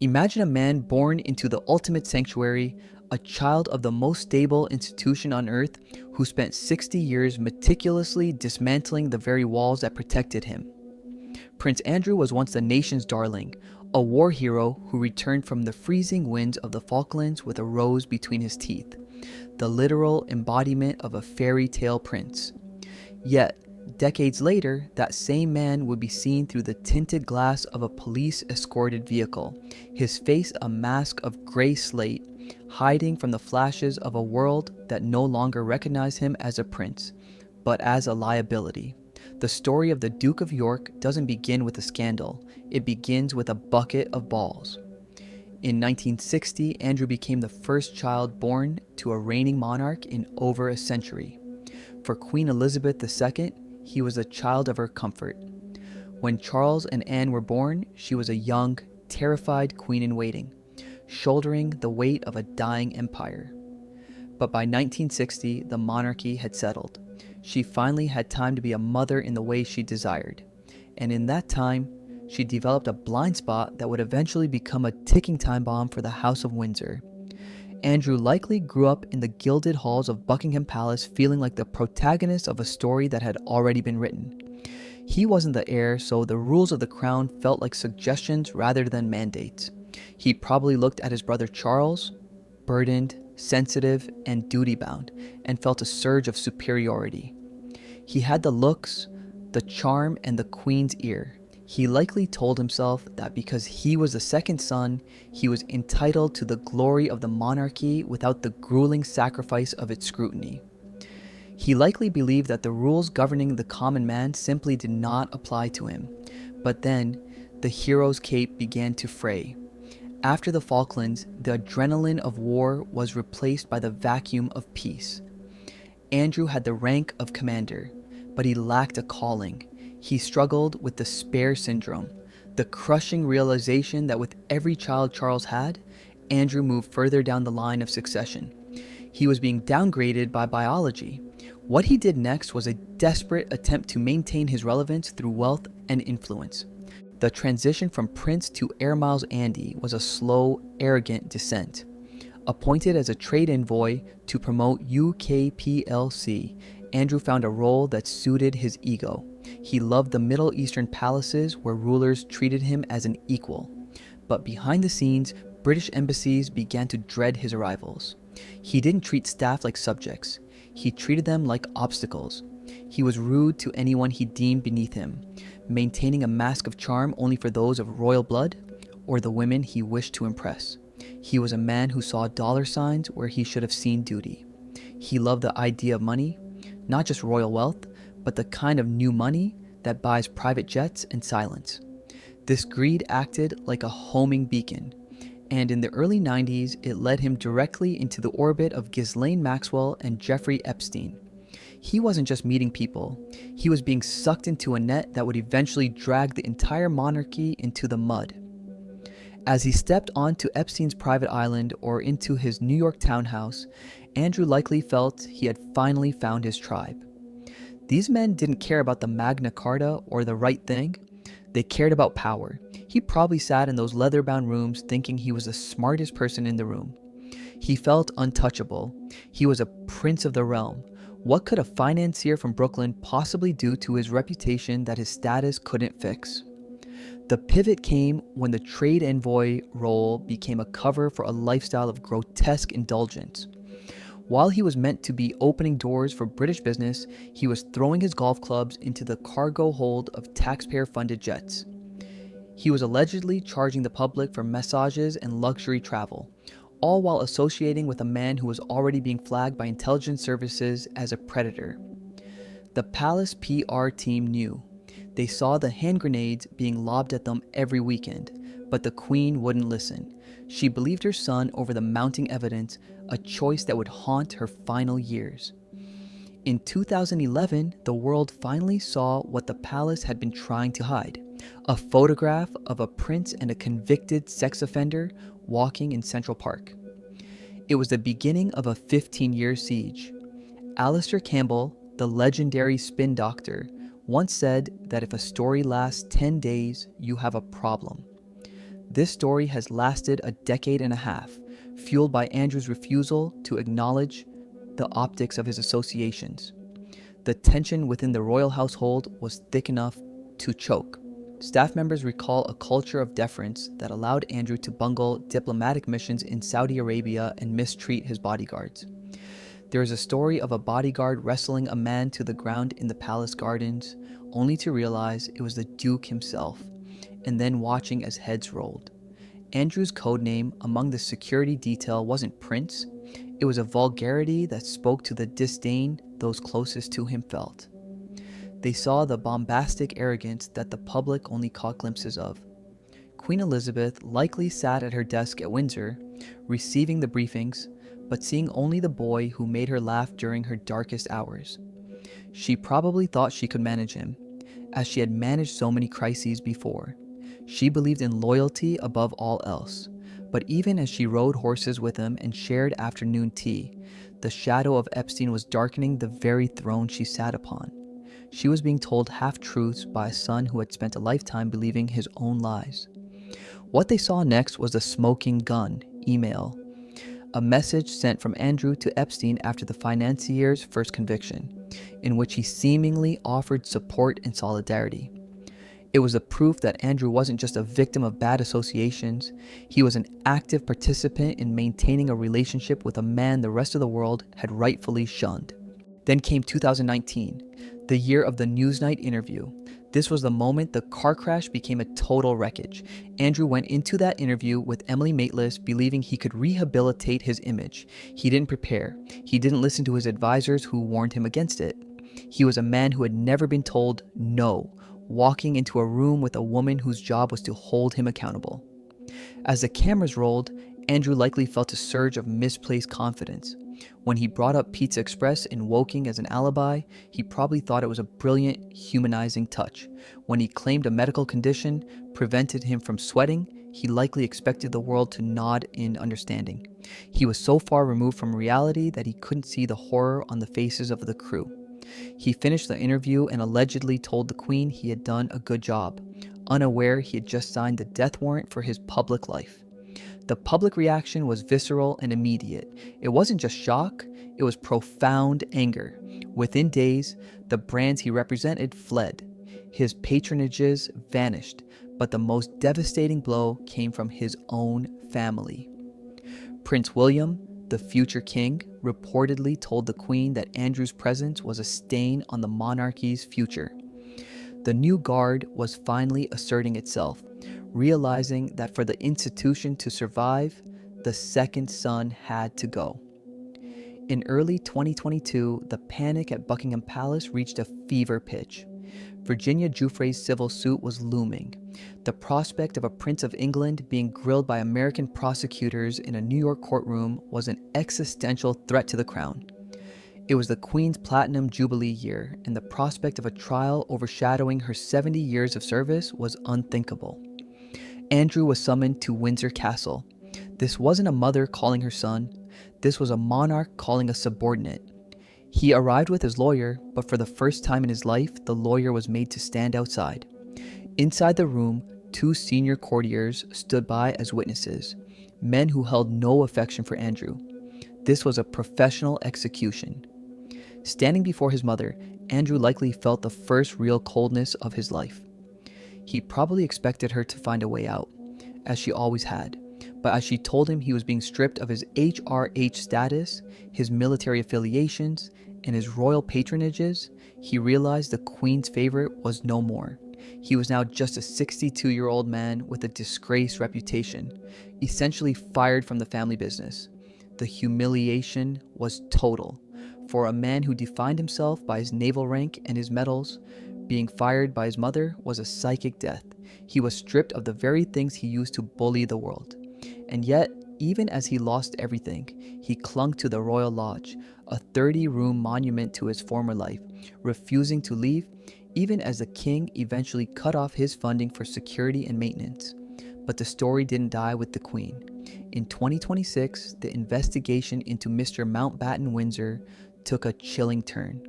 Imagine a man born into the ultimate sanctuary, a child of the most stable institution on earth who spent 60 years meticulously dismantling the very walls that protected him. Prince Andrew was once the nation's darling, a war hero who returned from the freezing winds of the Falklands with a rose between his teeth, the literal embodiment of a fairy tale prince. Yet, decades later, that same man would be seen through the tinted glass of a police-escorted vehicle, his face a mask of gray slate, hiding from the flashes of a world that no longer recognized him as a prince, but as a liability. The story of the Duke of York doesn't begin with a scandal, it begins with a bucket of balls. In 1960, Andrew became the first child born to a reigning monarch in over a century. For Queen Elizabeth II, he was a child of her comfort. When Charles and Anne were born, she was a young, terrified queen-in-waiting, shouldering the weight of a dying empire. But by 1960, the monarchy had settled. She finally had time to be a mother in the way she desired. And in that time, she developed a blind spot that would eventually become a ticking time bomb for the House of Windsor. Andrew likely grew up in the gilded halls of Buckingham Palace feeling like the protagonist of a story that had already been written. He wasn't the heir, so the rules of the crown felt like suggestions rather than mandates. He probably looked at his brother Charles, burdened, sensitive, and duty-bound, and felt a surge of superiority. He had the looks, the charm, and the queen's ear. He likely told himself that because he was the second son, he was entitled to the glory of the monarchy without the grueling sacrifice of its scrutiny. He likely believed that the rules governing the common man simply did not apply to him. But then, the hero's cape began to fray. After the Falklands, the adrenaline of war was replaced by the vacuum of peace. Andrew had the rank of commander, but he lacked a calling. He struggled with the spare syndrome, the crushing realization that with every child Charles had, Andrew moved further down the line of succession. He was being downgraded by biology. What he did next was a desperate attempt to maintain his relevance through wealth and influence. The transition from Prince to Air Miles Andy was a slow, arrogant descent. Appointed as a trade envoy to promote UK-PLC, Andrew found a role that suited his ego. He loved the Middle Eastern palaces where rulers treated him as an equal. But behind the scenes, British embassies began to dread his arrivals. He didn't treat staff like subjects. He treated them like obstacles. He was rude to anyone he deemed beneath him, maintaining a mask of charm only for those of royal blood or the women he wished to impress. He was a man who saw dollar signs where he should have seen duty. He loved the idea of money, not just royal wealth, but the kind of new money that buys private jets and silence. This greed acted like a homing beacon, and in the early 90s, it led him directly into the orbit of Ghislaine Maxwell and Jeffrey Epstein. He wasn't just meeting people, he was being sucked into a net that would eventually drag the entire monarchy into the mud. As he stepped onto Epstein's private island or into his New York townhouse, Andrew likely felt he had finally found his tribe. These men didn't care about the Magna Carta or the right thing. They cared about power. He probably sat in those leather-bound rooms thinking he was the smartest person in the room. He felt untouchable. He was a prince of the realm. What could a financier from Brooklyn possibly do to his reputation that his status couldn't fix? The pivot came when the trade envoy role became a cover for a lifestyle of grotesque indulgence. While he was meant to be opening doors for British business, he was throwing his golf clubs into the cargo hold of taxpayer-funded jets. He was allegedly charging the public for massages and luxury travel, all while associating with a man who was already being flagged by intelligence services as a predator. The palace PR team knew. They saw the hand grenades being lobbed at them every weekend, but the queen wouldn't listen. She believed her son over the mounting evidence, a choice that would haunt her final years. In 2011, the world finally saw what the palace had been trying to hide. A photograph of a prince and a convicted sex offender walking in Central Park. It was the beginning of a 15-year siege. Alistair Campbell, the legendary spin doctor, once said that if a story lasts 10 days, you have a problem. This story has lasted a decade and a half, fueled by Andrew's refusal to acknowledge the optics of his associations. The tension within the royal household was thick enough to choke. Staff members recall a culture of deference that allowed Andrew to bungle diplomatic missions in Saudi Arabia and mistreat his bodyguards. There is a story of a bodyguard wrestling a man to the ground in the palace gardens, only to realize it was the Duke himself, and then watching as heads rolled. Andrew's codename among the security detail wasn't Prince, it was a vulgarity that spoke to the disdain those closest to him felt. They saw the bombastic arrogance that the public only caught glimpses of. Queen Elizabeth likely sat at her desk at Windsor, receiving the briefings, but seeing only the boy who made her laugh during her darkest hours. She probably thought she could manage him, as she had managed so many crises before. She believed in loyalty above all else, but even as she rode horses with him and shared afternoon tea, the shadow of Epstein was darkening the very throne she sat upon. She was being told half-truths by a son who had spent a lifetime believing his own lies. What they saw next was the smoking gun email, a message sent from Andrew to Epstein after the financier's first conviction, in which he seemingly offered support and solidarity. It was a proof that Andrew wasn't just a victim of bad associations, he was an active participant in maintaining a relationship with a man the rest of the world had rightfully shunned. Then came 2019, the year of the Newsnight Interview. This was the moment the car crash became a total wreckage. Andrew went into that interview with Emily Maitlis believing he could rehabilitate his image. He didn't prepare. He didn't listen to his advisors who warned him against it. He was a man who had never been told no, walking into a room with a woman whose job was to hold him accountable. As the cameras rolled, Andrew likely felt a surge of misplaced confidence. When he brought up Pizza Express in Woking as an alibi, he probably thought it was a brilliant, humanizing touch. When he claimed a medical condition prevented him from sweating, he likely expected the world to nod in understanding. He was so far removed from reality that he couldn't see the horror on the faces of the crew. He finished the interview and allegedly told the Queen he had done a good job, unaware he had just signed the death warrant for his public life. The public reaction was visceral and immediate. It wasn't just shock, it was profound anger. Within days, the brands he represented fled. His patronages vanished, but the most devastating blow came from his own family. Prince William, the future king, reportedly told the Queen that Andrew's presence was a stain on the monarchy's future. The new guard was finally asserting itself, realizing that for the institution to survive, the second son had to go. In early 2022, the panic at Buckingham Palace reached a fever pitch. Virginia Giuffre's civil suit was looming. The prospect of a Prince of England being grilled by American prosecutors in a New York courtroom was an existential threat to the crown. It was the Queen's Platinum Jubilee year, and the prospect of a trial overshadowing her 70 years of service was unthinkable. Andrew was summoned to Windsor Castle. This wasn't a mother calling her son. This was a monarch calling a subordinate. He arrived with his lawyer, but for the first time in his life, the lawyer was made to stand outside. Inside the room, two senior courtiers stood by as witnesses, men who held no affection for Andrew. This was a professional execution. Standing before his mother, Andrew likely felt the first real coldness of his life. He probably expected her to find a way out, as she always had, but as she told him he was being stripped of his HRH status, his military affiliations, and his royal patronages, he realized the Queen's favorite was no more. He was now just a 62-year-old man with a disgraced reputation, essentially fired from the family business. The humiliation was total. For a man who defined himself by his naval rank and his medals, being fired by his mother was a psychic death. He was stripped of the very things he used to bully the world. And yet, even as he lost everything, he clung to the Royal Lodge, a 30-room monument to his former life, refusing to leave, even as the king eventually cut off his funding for security and maintenance. But the story didn't die with the Queen. In 2026, the investigation into Mr. Mountbatten Windsor took a chilling turn.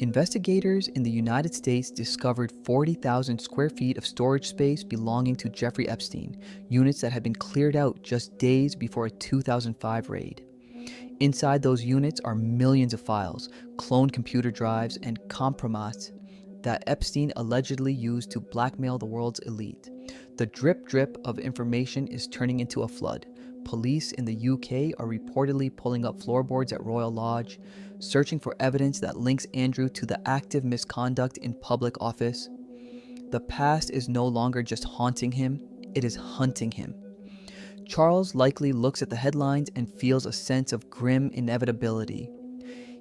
Investigators in the United States discovered 40,000 square feet of storage space belonging to Jeffrey Epstein, units that had been cleared out just days before a 2005 raid. Inside those units are millions of files, cloned computer drives, and compromise that Epstein allegedly used to blackmail the world's elite. The drip of information is turning into a flood. Police in the UK are reportedly pulling up floorboards at Royal Lodge, searching for evidence that links Andrew to the active misconduct in public office. The past is no longer just haunting him, it is hunting him. Charles likely looks at the headlines and feels a sense of grim inevitability.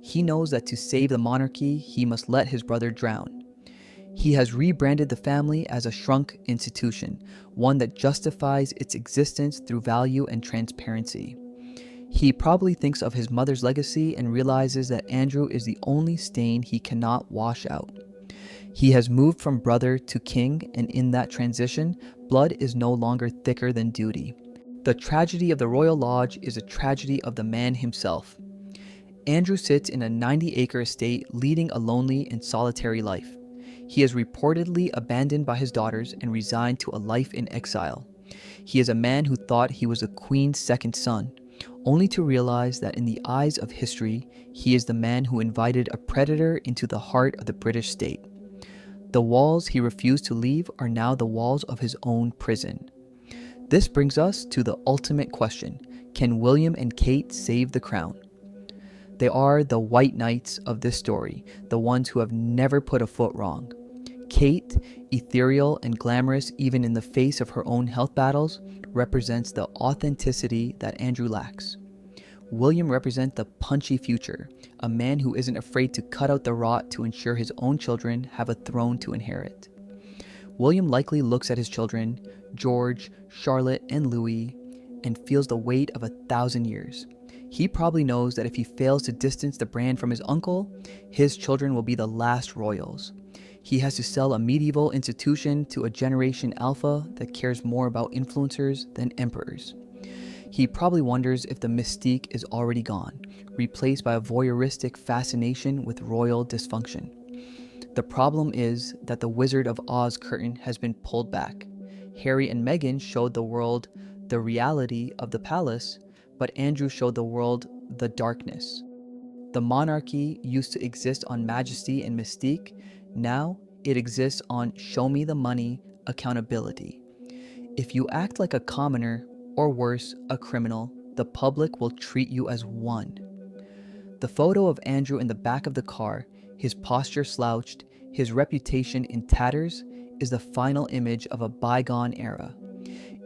He knows that to save the monarchy, he must let his brother drown. He has rebranded the family as a shrunk institution, one that justifies its existence through value and transparency. He probably thinks of his mother's legacy and realizes that Andrew is the only stain he cannot wash out. He has moved from brother to king, and in that transition, blood is no longer thicker than duty. The tragedy of the Royal Lodge is a tragedy of the man himself. Andrew sits in a 90-acre estate leading a lonely and solitary life. He is reportedly abandoned by his daughters and resigned to a life in exile. He is a man who thought he was the Queen's second son, only to realize that in the eyes of history, he is the man who invited a predator into the heart of the British state. The walls he refused to leave are now the walls of his own prison. This brings us to the ultimate question: can William and Kate save the crown? They are the white knights of this story, the ones who have never put a foot wrong. Kate, ethereal and glamorous even in the face of her own health battles, represents the authenticity that Andrew lacks. William represents the punchy future, a man who isn't afraid to cut out the rot to ensure his own children have a throne to inherit. William likely looks at his children, George, Charlotte, and Louis, and feels the weight of 1,000 years. He probably knows that if he fails to distance the brand from his uncle, his children will be the last royals. He has to sell a medieval institution to a generation alpha that cares more about influencers than emperors. He probably wonders if the mystique is already gone, replaced by a voyeuristic fascination with royal dysfunction. The problem is that the Wizard of Oz curtain has been pulled back. Harry and Meghan showed the world the reality of the palace, but Andrew showed the world the darkness. The monarchy used to exist on majesty and mystique. Now it exists on show me the money, accountability. If you act like a commoner, or worse, a criminal, the public will treat you as one. The photo of Andrew in the back of the car, his posture slouched, his reputation in tatters, is the final image of a bygone era.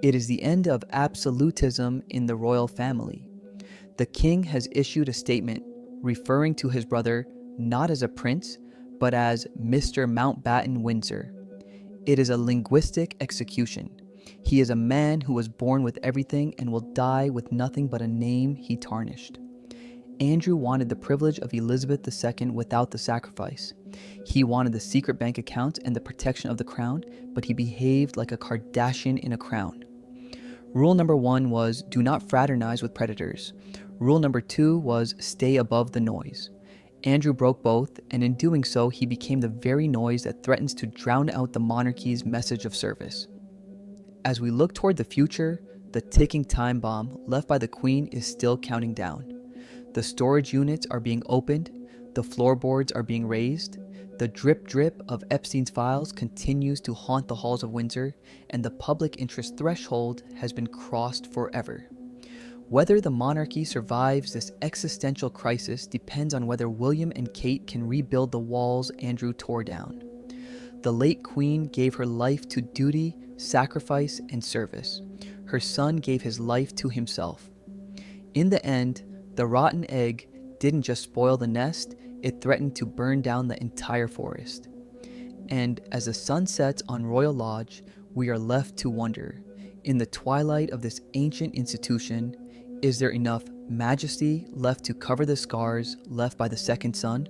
It is the end of absolutism in the royal family. The king has issued a statement referring to his brother not as a prince, but as Mr. Mountbatten Windsor. It is a linguistic execution. He is a man who was born with everything and will die with nothing but a name he tarnished. Andrew wanted the privilege of Elizabeth II without the sacrifice. He wanted the secret bank account and the protection of the crown, but he behaved like a Kardashian in a crown. Rule number 1 was do not fraternize with predators. Rule number 2 was stay above the noise. Andrew broke both, and in doing so, he became the very noise that threatens to drown out the monarchy's message of service. As we look toward the future, the ticking time bomb left by the Queen is still counting down. The storage units are being opened, the floorboards are being raised, the drip of Epstein's files continues to haunt the halls of Windsor, and the public interest threshold has been crossed forever. Whether the monarchy survives this existential crisis depends on whether William and Kate can rebuild the walls Andrew tore down. The late Queen gave her life to duty, sacrifice, and service. Her son gave his life to himself. In the end, the rotten egg didn't just spoil the nest, it threatened to burn down the entire forest. And as the sun sets on Royal Lodge, we are left to wonder, in the twilight of this ancient institution, is there enough majesty left to cover the scars left by the second son?